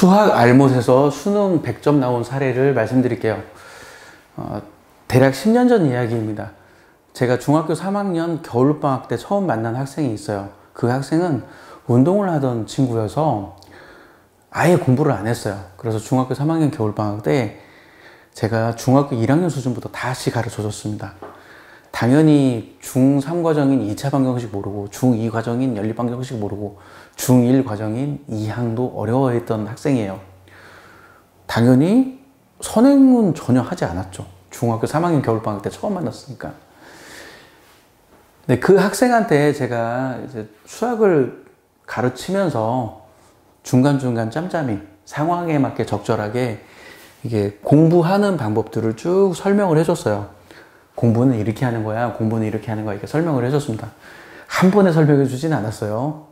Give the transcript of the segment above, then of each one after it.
수학 알못에서 수능 100점 나온 사례를 말씀드릴게요. 대략 10년 전 이야기입니다. 제가 중학교 3학년 겨울방학 때 처음 만난 학생이 있어요. 그 학생은 운동을 하던 친구여서 아예 공부를 안 했어요. 그래서 중학교 3학년 겨울방학 때 제가 중학교 1학년 수준부터 다시 가르쳐 줬습니다. 당연히 중3 과정인 2차 방정식 모르고 중2 과정인 연립 방정식 모르고 중1 과정인 2항도 어려워했던 학생이에요. 당연히 선행은 전혀 하지 않았죠. 중학교 3학년 겨울방학 때 처음 만났으니까. 근데 그 학생한테 제가 이제 수학을 가르치면서 중간중간 짬짬이 상황에 맞게 적절하게 이게 공부하는 방법들을 쭉 설명을 해줬어요. 공부는 이렇게 하는 거야, 공부는 이렇게 하는 거야, 이렇게 설명을 해줬습니다. 한 번에 설명해 주진 않았어요.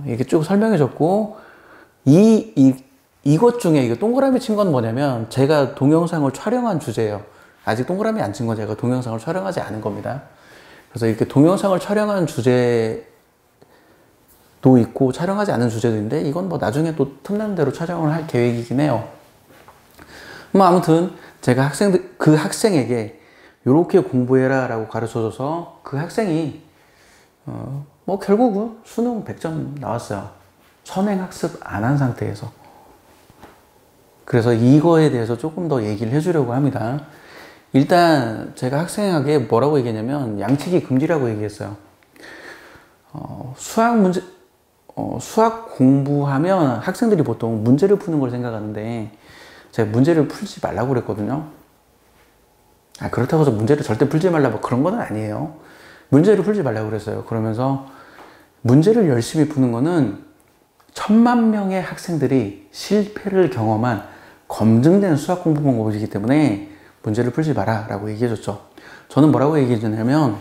이렇게 쭉 설명해 줬고, 이것 중에 이거 동그라미 친 건 뭐냐면, 제가 동영상을 촬영한 주제예요. 아직 동그라미 안 친 건 제가 동영상을 촬영하지 않은 겁니다. 그래서 이렇게 동영상을 촬영한 주제도 있고, 촬영하지 않은 주제도 있는데, 이건 뭐 나중에 또 틈나는 대로 촬영을 할 계획이긴 해요. 뭐 아무튼, 제가 그 학생에게 요렇게 공부해라 라고 가르쳐줘서 그 학생이 뭐 결국은 수능 100점 나왔어요. 선행학습 안 한 상태에서. 그래서 이거에 대해서 조금 더 얘기를 해주려고 합니다. 일단 제가 학생에게 뭐라고 얘기했냐면 양치기 금지라고 얘기했어요. 수학 공부하면 학생들이 보통 문제를 푸는 걸 생각하는데 제가 문제를 풀지 말라고 그랬거든요. 그렇다고 해서 문제를 절대 풀지 말라 뭐 그런 건 아니에요. 문제를 풀지 말라고 그랬어요. 그러면서 문제를 열심히 푸는 거는 1000만 명의 학생들이 실패를 경험한 검증된 수학 공부 방법이기 때문에 문제를 풀지 마라 라고 얘기해줬죠. 저는 뭐라고 얘기해줬냐면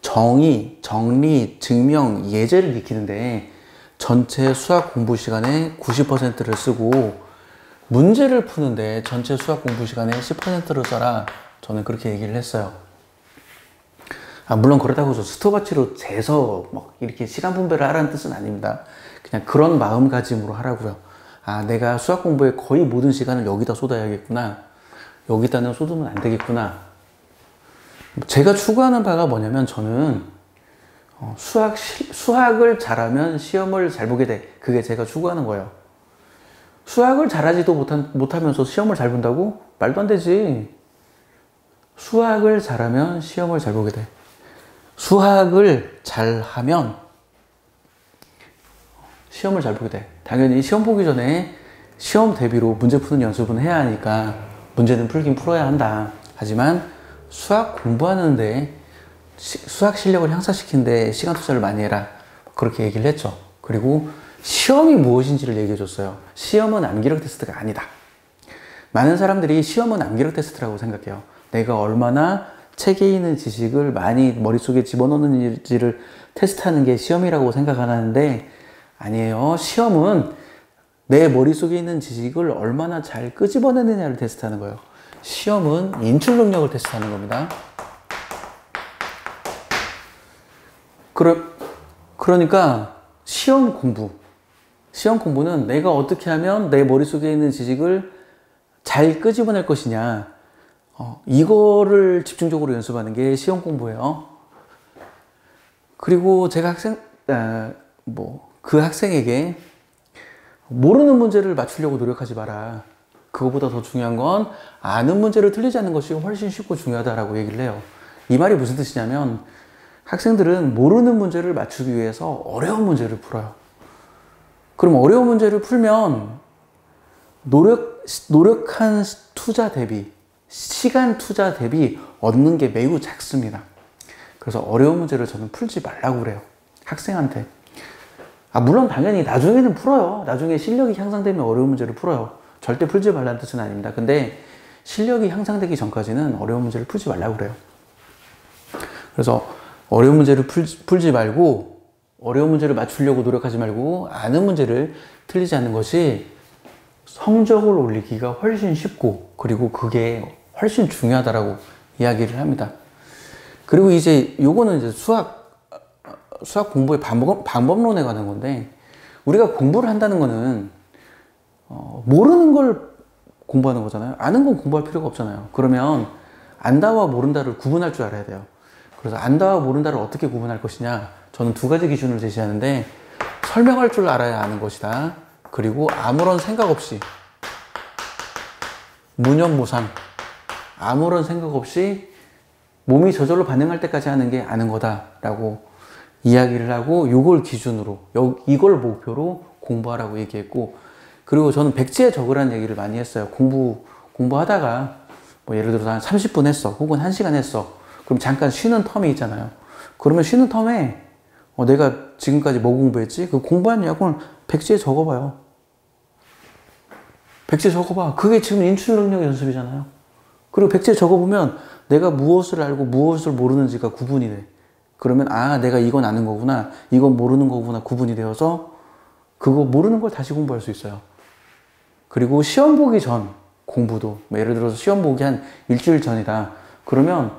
정의, 정리, 증명, 예제를 익히는데 전체 수학 공부 시간의 90%를 쓰고 문제를 푸는데 전체 수학 공부 시간의 10%를 써라. 저는 그렇게 얘기를 했어요. 물론 그렇다고 해서 스톱워치로 재서 막 이렇게 시간 분배를 하라는 뜻은 아닙니다. 그냥 그런 마음가짐으로 하라고요. 내가 수학 공부에 거의 모든 시간을 여기다 쏟아야겠구나. 여기다는 쏟으면 안 되겠구나. 제가 추구하는 바가 뭐냐면 저는 수학을 잘하면 시험을 잘 보게 돼. 그게 제가 추구하는 거예요. 수학을 잘하지도 못하면서 시험을 잘 본다고? 말도 안 되지. 수학을 잘하면 시험을 잘 보게 돼. 수학을 잘하면 시험을 잘 보게 돼. 당연히 시험 보기 전에 시험 대비로 문제 푸는 연습은 해야 하니까 문제는 풀긴 풀어야 한다. 하지만 수학 공부하는데 수학 실력을 향상시키는데 시간 투자를 많이 해라. 그렇게 얘기를 했죠. 그리고 시험이 무엇인지를 얘기해 줬어요. 시험은 암기력 테스트가 아니다. 많은 사람들이 시험은 암기력 테스트라고 생각해요. 내가 얼마나 책에 있는 지식을 많이 머릿속에 집어넣는지를 테스트하는 게 시험이라고 생각하는데 아니에요. 시험은 내 머릿속에 있는 지식을 얼마나 잘 끄집어내느냐를 테스트하는 거예요. 시험은 인출 능력을 테스트하는 겁니다. 그러니까 시험 공부는 내가 어떻게 하면 내 머릿속에 있는 지식을 잘 끄집어낼 것이냐 이거를 집중적으로 연습하는 게 시험 공부예요. 그리고 제가 그 학생에게 모르는 문제를 맞추려고 노력하지 마라. 그거보다 더 중요한 건 아는 문제를 틀리지 않는 것이 훨씬 쉽고 중요하다라고 얘기를 해요. 이 말이 무슨 뜻이냐면 학생들은 모르는 문제를 맞추기 위해서 어려운 문제를 풀어요. 그럼 어려운 문제를 풀면 노력한 투자 대비 시간 투자 대비 얻는 게 매우 작습니다. 그래서 어려운 문제를 저는 풀지 말라고 그래요. 학생한테. 물론 당연히 나중에는 풀어요. 나중에 실력이 향상되면 어려운 문제를 풀어요. 절대 풀지 말라는 뜻은 아닙니다. 근데 실력이 향상되기 전까지는 어려운 문제를 풀지 말라고 그래요. 그래서 어려운 문제를 풀지 말고 어려운 문제를 맞추려고 노력하지 말고 아는 문제를 틀리지 않는 것이 성적을 올리기가 훨씬 쉽고 그리고 그게 훨씬 중요하다라고 이야기를 합니다. 그리고 이제 요거는 이제 수학 공부의 방법론에 관한 건데 우리가 공부를 한다는 거는 모르는 걸 공부하는 거잖아요. 아는 건 공부할 필요가 없잖아요. 그러면 안다와 모른다를 구분할 줄 알아야 돼요. 그래서 안다와 모른다를 어떻게 구분할 것이냐, 저는 두 가지 기준을 제시하는데, 설명할 줄 알아야 아는 것이다. 그리고 아무런 생각 없이, 무념무상, 아무런 생각 없이 몸이 저절로 반응할 때까지 하는 게 아는 거다라고 이야기를 하고, 이걸 기준으로, 이걸 목표로 공부하라고 얘기했고, 그리고 저는 백지에 적으라는 얘기를 많이 했어요. 공부하다가 뭐 예를 들어서 한 30분 했어, 혹은 1시간 했어. 그럼 잠깐 쉬는 텀이 있잖아요. 그러면 쉬는 텀에 내가 지금까지 뭐 공부했지? 그 공부한 내용을 백지에 적어봐요. 백지에 적어봐. 그게 지금 인출 능력 연습이잖아요. 그리고 백지에 적어보면 내가 무엇을 알고 무엇을 모르는지가 구분이 돼. 그러면 아, 내가 이건 아는 거구나, 이건 모르는 거구나 구분이 되어서 그거 모르는 걸 다시 공부할 수 있어요. 그리고 시험 보기 전 공부도, 예를 들어서 시험 보기 한 일주일 전이다. 그러면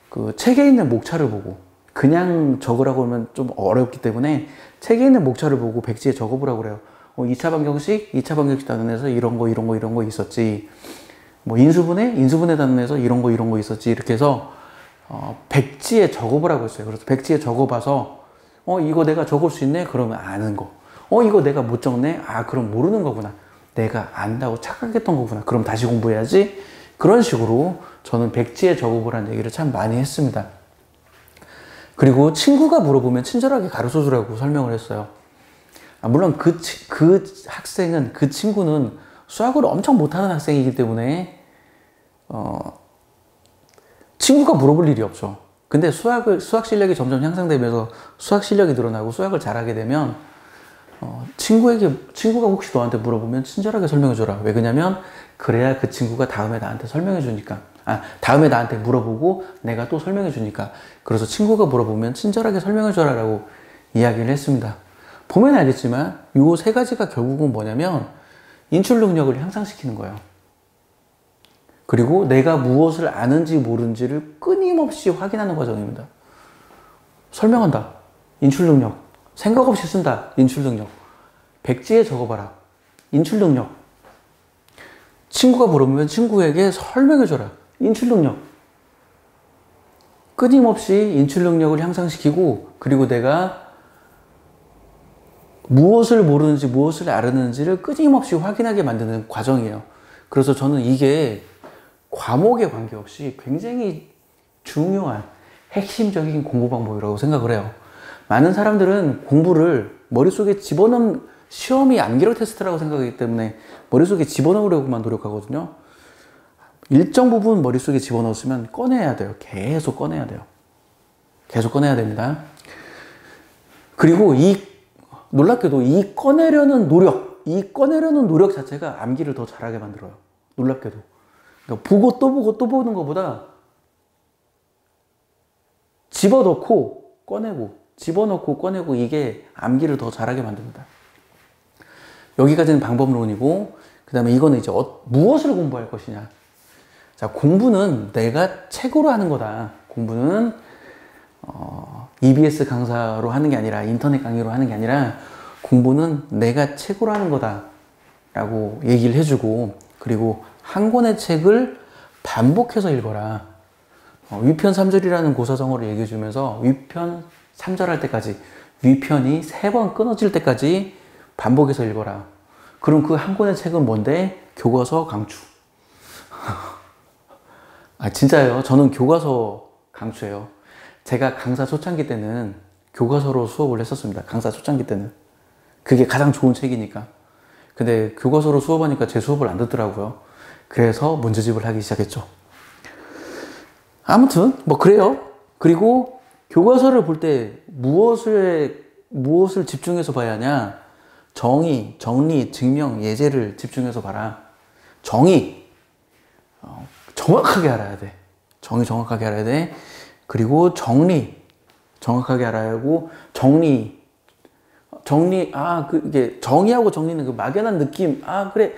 그 책에 있는 목차를 보고, 그냥 적으라고 하면 좀 어렵기 때문에 책에 있는 목차를 보고 백지에 적어보라고 그래요. 2차 방정식 단원에서 이런 거 있었지. 뭐 인수분해 단원에서 이런 거 있었지. 이렇게 해서 백지에 적어보라고 했어요. 그래서 백지에 적어봐서 이거 내가 적을 수 있네? 그러면 아는 거. 이거 내가 못 적네? 아, 그럼 모르는 거구나. 내가 안다고 착각했던 거구나. 그럼 다시 공부해야지. 그런 식으로 저는 백지에 적어보라는 얘기를 참 많이 했습니다. 그리고 친구가 물어보면 친절하게 가르쳐 주라고 설명을 했어요. 물론 그 학생은, 그 친구는 수학을 엄청 못하는 학생이기 때문에 친구가 물어볼 일이 없죠. 근데 수학 실력이 점점 향상되면서 수학 실력이 늘어나고 수학을 잘하게 되면 친구가 혹시 너한테 물어보면 친절하게 설명해줘라. 왜 그러냐면 그래야 그 친구가 다음에 나한테 설명해주니까. 다음에 나한테 물어보고 내가 또 설명해주니까. 그래서 친구가 물어보면 친절하게 설명해줘라 라고 이야기를 했습니다. 보면 알겠지만 이 세 가지가 결국은 뭐냐면 인출 능력을 향상시키는 거예요. 그리고 내가 무엇을 아는지 모르는지를 끊임없이 확인하는 과정입니다. 설명한다. 인출 능력. 생각 없이 쓴다. 인출 능력. 백지에 적어봐라. 인출 능력. 친구가 물어보면 친구에게 설명해줘라. 인출 능력. 끊임없이 인출 능력을 향상시키고, 그리고 내가 무엇을 모르는지 무엇을 알았는지를 끊임없이 확인하게 만드는 과정이에요. 그래서 저는 이게 과목에 관계없이 굉장히 중요한 핵심적인 공부 방법이라고 생각을 해요. 많은 사람들은 공부를 머릿속에 시험이 암기력 테스트라고 생각하기 때문에 머릿속에 집어넣으려고만 노력하거든요. 일정 부분 머릿속에 집어넣었으면 꺼내야 돼요. 계속 꺼내야 돼요. 계속 꺼내야 됩니다. 그리고 놀랍게도 이 꺼내려는 노력 자체가 암기를 더 잘하게 만들어요. 놀랍게도. 그러니까 보고 또 보고 또 보는 것보다 집어넣고 꺼내고 이게 암기를 더 잘하게 만듭니다. 여기까지는 방법론이고, 그 다음에 이거는 이제 무엇을 공부할 것이냐. 자, 공부는 내가 책으로 하는 거다. 공부는 EBS 강사로 하는 게 아니라, 인터넷 강의로 하는 게 아니라, 공부는 내가 책으로 하는 거다 라고 얘기를 해주고, 그리고 한 권의 책을 반복해서 읽어라. 위편 3절이라는 고사성어를 얘기해 주면서 위편 3절 할 때까지, 위편이 3번 끊어질 때까지 반복해서 읽어라. 그럼 그 한 권의 책은 뭔데? 교과서 강추. 진짜예요. 저는 교과서 강추예요. 제가 강사 초창기 때는 교과서로 수업을 했었습니다. 강사 초창기 때는. 그게 가장 좋은 책이니까. 근데 교과서로 수업하니까 제 수업을 안 듣더라고요. 그래서 문제집을 하기 시작했죠. 아무튼 뭐 그래요. 그리고 교과서를 볼 때 무엇을 집중해서 봐야 하냐? 정의, 정리, 증명, 예제를 집중해서 봐라. 정의, 정확하게 알아야 돼. 정의 정확하게 알아야 돼. 그리고 정리, 정확하게 알아야 하고, 이게 정의하고 정리는 그 막연한 느낌. 그래.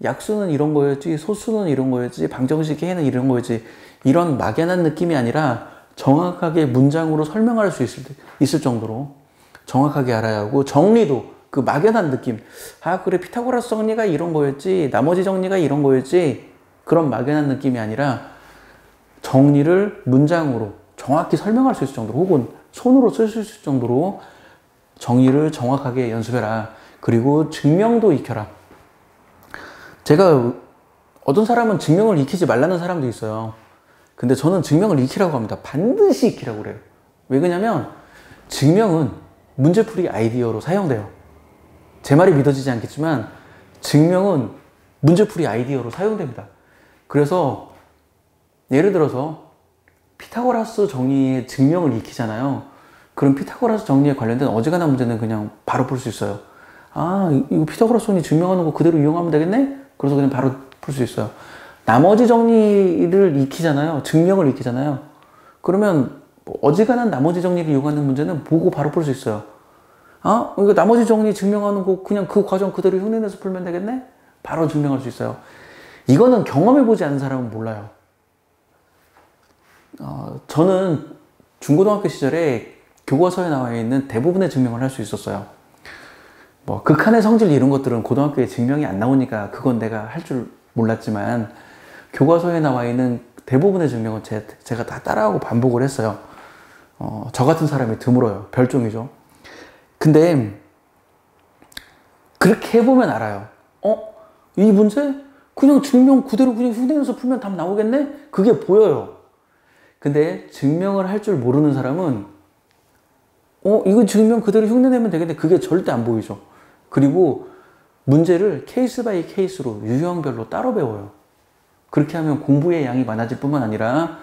약수는 이런 거였지, 소수는 이런 거였지, 방정식 해는 이런 거였지. 이런 막연한 느낌이 아니라 정확하게 문장으로 설명할 수 있을 정도로 정확하게 알아야 하고, 정리도 그 막연한 느낌. 아, 그래, 피타고라스 정리가 이런 거였지, 나머지 정리가 이런 거였지, 그런 막연한 느낌이 아니라 정리를 문장으로 정확히 설명할 수 있을 정도로, 혹은 손으로 쓸 수 있을 정도로 정의를 정확하게 연습해라. 그리고 증명도 익혀라. 제가, 어떤 사람은 증명을 익히지 말라는 사람도 있어요. 근데 저는 증명을 익히라고 합니다. 반드시 익히라고 그래요. 왜 그러냐면 증명은 문제풀이 아이디어로 사용돼요. 제 말이 믿어지지 않겠지만 증명은 문제풀이 아이디어로 사용됩니다. 그래서 예를 들어서 피타고라스 정리의 증명을 익히잖아요. 그럼 피타고라스 정리에 관련된 어지간한 문제는 그냥 바로 풀 수 있어요. 아, 이거 피타고라스 정리 증명하는 거 그대로 이용하면 되겠네? 그래서 그냥 바로 풀 수 있어요. 나머지 정리를 익히잖아요. 증명을 익히잖아요. 그러면 뭐 어지간한 나머지 정리를 이용하는 문제는 보고 바로 풀 수 있어요. 아, 이거 나머지 정리 증명하는 거 그냥 그 과정 그대로 흉내내서 풀면 되겠네? 바로 증명할 수 있어요. 이거는 경험해보지 않은 사람은 몰라요. 저는 중고등학교 시절에 교과서에 나와 있는 대부분의 증명을 할 수 있었어요. 뭐 극한의 성질 이런 것들은 고등학교에 증명이 안 나오니까 그건 내가 할 줄 몰랐지만 교과서에 나와 있는 대부분의 증명은 제가 다 따라하고 반복을 했어요. 저 같은 사람이 드물어요. 별종이죠. 근데 그렇게 해보면 알아요. 이 문제? 그냥 증명 그대로 그냥 흉내내서 풀면 답 나오겠네? 그게 보여요. 근데 증명을 할 줄 모르는 사람은 이거 증명 그대로 흉내내면 되겠네. 그게 절대 안 보이죠. 그리고 문제를 케이스 바이 케이스로 유형별로 따로 배워요. 그렇게 하면 공부의 양이 많아질 뿐만 아니라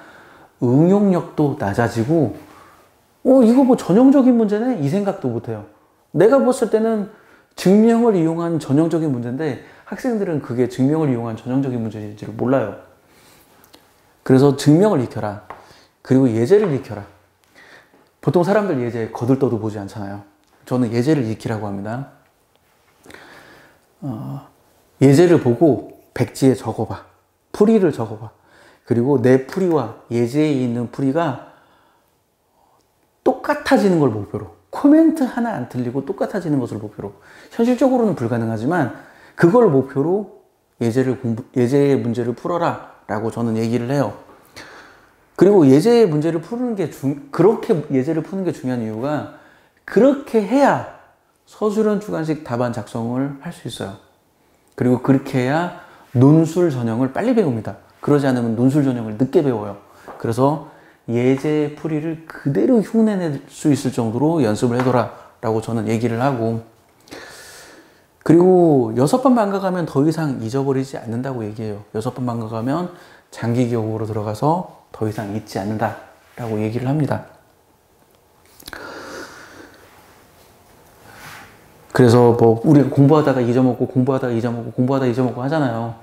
응용력도 낮아지고 이거 뭐 전형적인 문제네? 이 생각도 못해요. 내가 봤을 때는 증명을 이용한 전형적인 문제인데 학생들은 그게 증명을 이용한 전형적인 문제인지를 몰라요. 그래서 증명을 익혀라. 그리고 예제를 익혀라. 보통 사람들 예제 거들떠도 보지 않잖아요. 저는 예제를 익히라고 합니다. 예제를 보고 백지에 적어봐. 풀이를 적어봐. 그리고 내 풀이와 예제에 있는 풀이가 똑같아지는 걸 목표로, 코멘트 하나 안 틀리고 똑같아지는 것을 목표로, 현실적으로는 불가능하지만 그걸 목표로 예제의 문제를 풀어라 라고 저는 얘기를 해요. 그리고 예제의 문제를 푸는 게 그렇게 예제를 푸는 게 중요한 이유가 그렇게 해야 서술형 주관식 답안 작성을 할 수 있어요. 그리고 그렇게 해야 논술 전형을 빨리 배웁니다. 그러지 않으면 논술 전형을 늦게 배워요. 그래서 예제 풀이를 그대로 흉내낼 수 있을 정도로 연습을 해둬라 라고 저는 얘기를 하고, 그리고 6번 반복하면 더 이상 잊어버리지 않는다고 얘기해요. 6번 반복하면 장기 기억으로 들어가서 더 이상 잊지 않는다 라고 얘기를 합니다. 그래서 뭐 우리가 공부하다가 잊어먹고 공부하다가 잊어먹고 공부하다가 잊어먹고 하잖아요.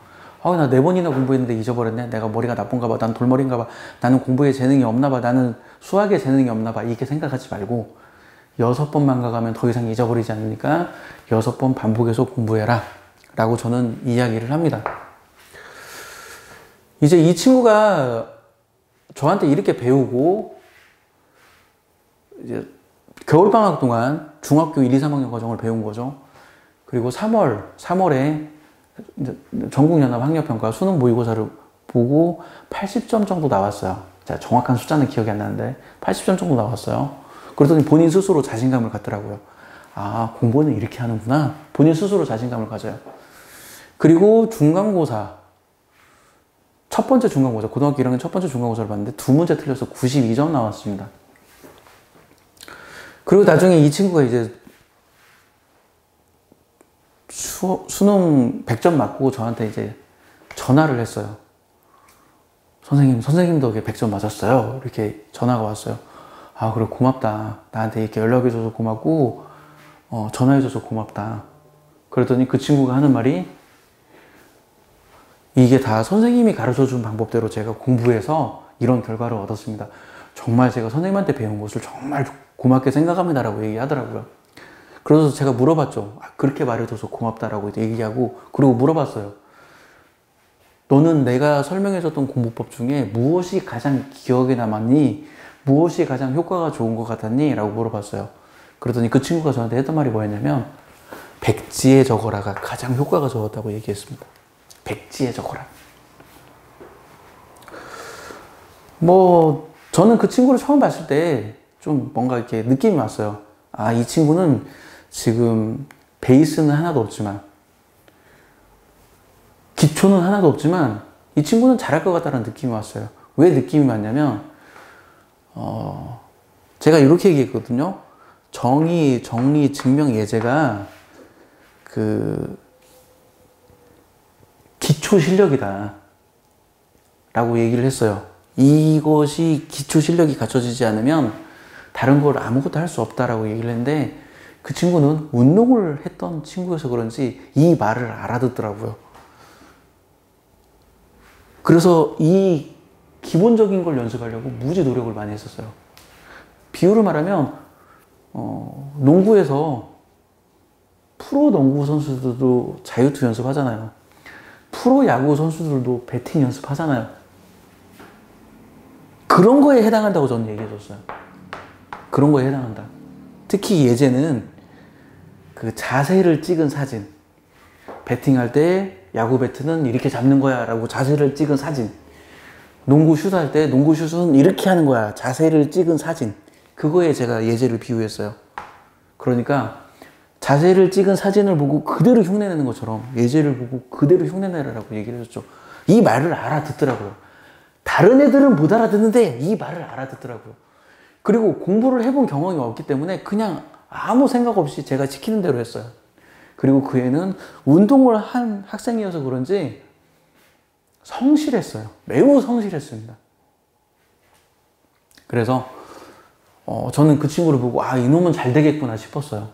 나 4번이나 공부했는데 잊어버렸네. 내가 머리가 나쁜가 봐. 난 돌머리인가 봐. 나는 공부에 재능이 없나 봐. 나는 수학에 재능이 없나 봐. 이렇게 생각하지 말고 6번만 가면 더 이상 잊어버리지 않으니까 6번 반복해서 공부해라 라고 저는 이야기를 합니다. 이제 이 친구가 저한테 이렇게 배우고 이제 겨울방학 동안 중학교 1, 2, 3학년 과정을 배운 거죠. 그리고 3월에 전국연합학력평가 수능 모의고사를 보고 80점 정도 나왔어요. 제가 정확한 숫자는 기억이 안 나는데 80점 정도 나왔어요. 그러더니 본인 스스로 자신감을 갖더라고요. 아, 공부는 이렇게 하는구나. 본인 스스로 자신감을 가져요. 그리고 중간고사, 첫 번째 중간고사, 고등학교 1학년 첫 번째 중간고사를 봤는데 2문제 틀려서 92점 나왔습니다. 그리고 나중에 이 친구가 이제 수능 100점 맞고 저한테 이제 전화를 했어요. 선생님 덕에 100점 맞았어요. 이렇게 전화가 왔어요. 아, 그래, 고맙다. 나한테 이렇게 연락해줘서 고맙고, 전화해줘서 고맙다. 그랬더니 그 친구가 하는 말이, 이게 다 선생님이 가르쳐준 방법대로 제가 공부해서 이런 결과를 얻었습니다. 정말 제가 선생님한테 배운 것을 정말 고맙게 생각합니다라고 얘기하더라고요. 그래서 제가 물어봤죠. 그렇게 말해줘서 고맙다라고 얘기하고, 그리고 물어봤어요. 너는 내가 설명해줬던 공부법 중에 무엇이 가장 기억에 남았니? 무엇이 가장 효과가 좋은 것 같았니? 라고 물어봤어요. 그러더니 그 친구가 저한테 했던 말이 뭐였냐면, 백지에 적어라가 가장 효과가 좋았다고 얘기했습니다. 백지에 적어라. 뭐 저는 그 친구를 처음 봤을 때 좀 뭔가 이렇게 느낌이 왔어요. 아, 이 친구는 지금 베이스는 하나도 없지만, 기초는 하나도 없지만 이 친구는 잘할 것 같다는 느낌이 왔어요. 왜 느낌이 왔냐면 제가 이렇게 얘기했거든요. 정의, 정리, 증명, 예제가 그 기초 실력이다 라고 얘기를 했어요. 이것이 기초 실력이 갖춰지지 않으면 다른 걸 아무것도 할 수 없다라고 얘기를 했는데, 그 친구는 운동을 했던 친구여서 그런지 이 말을 알아듣더라고요. 그래서 이 기본적인 걸 연습하려고 무지 노력을 많이 했었어요. 비유를 말하면 농구에서 프로 농구 선수들도 자유투 연습하잖아요. 프로 야구 선수들도 배팅 연습하잖아요. 그런 거에 해당한다고 저는 얘기해줬어요. 그런 거에 해당한다. 특히 예제는 그 자세를 찍은 사진. 배팅할 때 야구 배트는 이렇게 잡는 거야 라고 자세를 찍은 사진. 농구 슛할 때 농구 슛은 이렇게 하는 거야. 자세를 찍은 사진. 그거에 제가 예제를 비유했어요. 그러니까 자세를 찍은 사진을 보고 그대로 흉내내는 것처럼 예제를 보고 그대로 흉내내라고 얘기를 해줬죠. 이 말을 알아듣더라고요. 다른 애들은 못 알아듣는데 이 말을 알아듣더라고요. 그리고 공부를 해본 경험이 없기 때문에 그냥 아무 생각 없이 제가 시키는 대로 했어요. 그리고 그 애는 운동을 한 학생이어서 그런지 성실했어요. 매우 성실했습니다. 그래서 저는 그 친구를 보고 아, 이놈은 잘 되겠구나 싶었어요.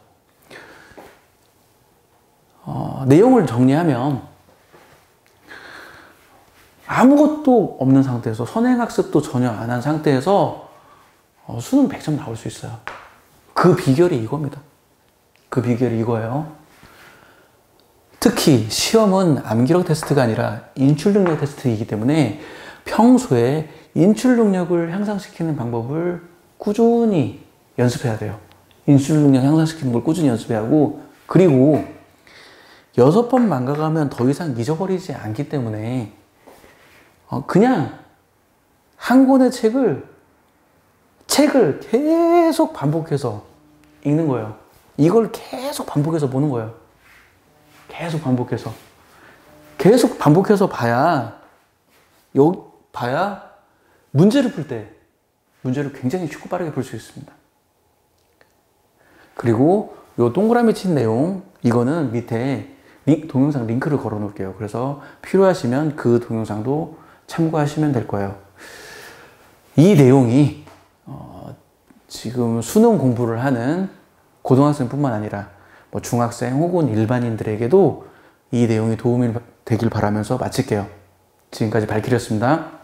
내용을 정리하면 아무것도 없는 상태에서, 선행학습도 전혀 안 한 상태에서 수능 100점 나올 수 있어요. 그 비결이 이겁니다. 그 비결이 이거예요. 특히 시험은 암기력 테스트가 아니라 인출 능력 테스트이기 때문에 평소에 인출 능력을 향상시키는 방법을 꾸준히 연습해야 돼요. 인출 능력 향상시키는 걸 꾸준히 연습해야 하고, 그리고 6번 망각하면 더 이상 잊어버리지 않기 때문에 그냥 한 권의 책을 계속 반복해서 읽는 거예요. 이걸 계속 반복해서 보는 거예요. 계속 반복해서 봐야 문제를 풀 때 문제를 굉장히 쉽고 빠르게 풀 수 있습니다. 그리고 요 동그라미 친 내용, 이거는 밑에 동영상 링크를 걸어 놓을게요. 그래서 필요하시면 그 동영상도 참고하시면 될 거예요. 이 내용이 지금 수능 공부를 하는 고등학생뿐만 아니라 뭐 중학생 혹은 일반인들에게도 이 내용이 도움이 되길 바라면서 마칠게요. 지금까지 발키리였습니다.